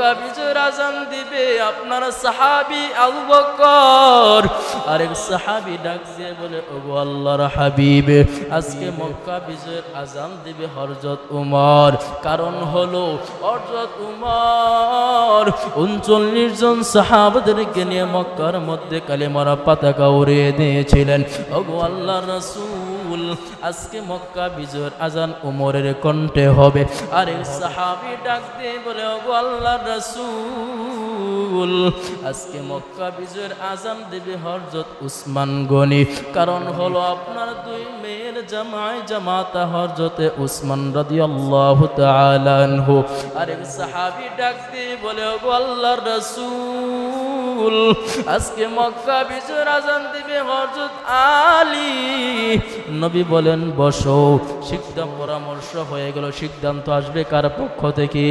মক্কা বিজয়ের আজান দিবে আপনার সাহাবী আবু বকর। আরেক সাহাবী ডাক দিয়ে বলে, ওগো আল্লাহর হাবিব, আজকে মক্কা বিজয়ের আজান দিবে হযরত উমর। কারণ হলো হযরত উমর 39 জন সাহাবাদেরকে নিয়ে মক্কার মধ্যে কালেমার পতাকা উড়িয়ে দিয়েছিলেন। ওগো আল্লাহর রাসূল, আজকে মক্কা বিজয়ের আজান উমরের কণ্ঠে হবে। আরেক সাহাবী ডাক দিয়ে বলে, ওগো আল্লাহর রাসূল, আজকে মক্কা বিজয়ের আজান দেবে হযরত উসমান গনি। কারণ হলো আপনার দুই মেয়ের জামাতা হযরতে উসমান রাদিয়াল্লাহু তাআলা আনহু। আরেক সাহাবী ডাক দিয়ে বলে, ওগো আল্লাহর রাসূল, আজকে মক্কা বিজয়ের আজান দিবে হযরত আলী। নবী বলেন, বসো। সিদ্ধান্ত পরামর্শ হয়ে গেল। সিদ্ধান্ত আসবে কার পক্ষ থেকে?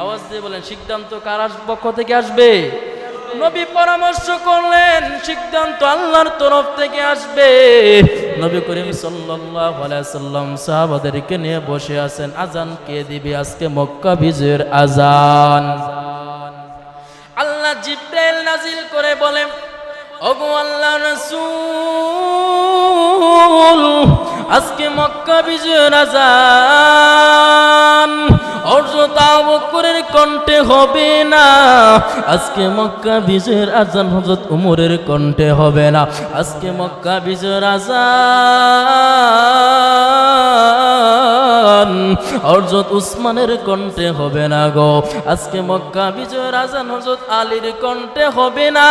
আওয়াজ দিয়ে বলেন, সিদ্ধান্ত কার পক্ষ থেকে আসবে? নবী পরামর্শ করলেন, সিদ্ধান্ত আল্লাহর তরফ থেকে আসবে। নবী করিম সাল্লাল্লাহু আলাইহি সাল্লাম সাহাবাদেরকে নিয়ে বসে আছেন। আজান কে দিবে? আজকে মক্কা বিজয়ের আজান। আল্লাহ জিবরাইল নাজিল করে বলেন, ওগো আল্লাহর রাসূল, আজকে মক্কা বিজয়ের আজান হযরত আবু বকরের কণ্ঠে হবে না। আজকে মক্কা বিজয়ের আজান হযরত উমরের কণ্ঠে হবে না। আজকে মক্কা বিজয়ের আজান হযরত উসমানের কণ্ঠে হবে না গো। আজকে মক্কা বিজয়ের আজান হযরত আলীর কণ্ঠে হবে না।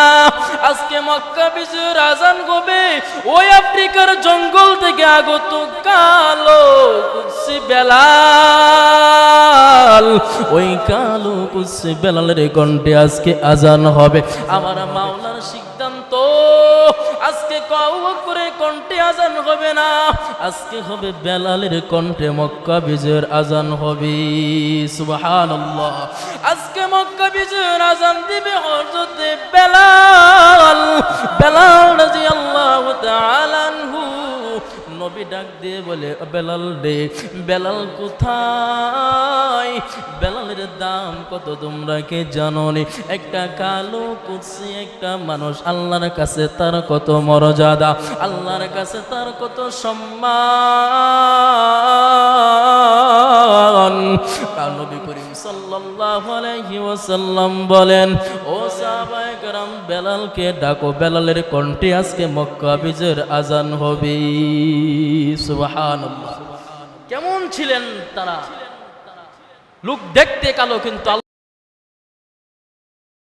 আজকে মক্কা বিজয়ের আজান হবে ওই আফ্রিকার জঙ্গল থেকে আগত কালো কুৎসি বেলাল। ওই কালো কুৎসি বেলালের কণ্ঠে আজকে আজান হবে। আমার মাওলার সিদ্ধান্ত, আজকে আবু বকরের কণ্ঠে আজান হবে না, আজকে হবে বেলালের কণ্ঠে মক্কা বিজয়ের আজান হবে। সুবহানাল্লাহ। আজকে মক্কা বিজয়ের আজান দিবে হযরত বেলাল। বেলাল রাদিয়াল্লাহু তাআলা আনহু। নবী ডাক দিয়ে বলে, বেলাল রে, বেলাল কোথায়? বেলালের দাম কত তোমরা কে জানো নি? একটা কালো কুৎসি একটা মানুষ, আল্লাহর কাছে তার কত মর্যাদা, আল্লাহর কাছে তার কত সম্মান। নবী করিম সাল্লাল্লাহু আলাইহি ওয়াসাল্লাম বলেন, ও সাহাবায়ে কেরাম, বেলালকে ডাকো, বেলালের কণ্ঠে আজকে মক্কা বিজয়ের আজান হবে। সুবহানাল্লাহ। কেমন ছিলেন তারা? লোক দেখতে কালো কিন্তু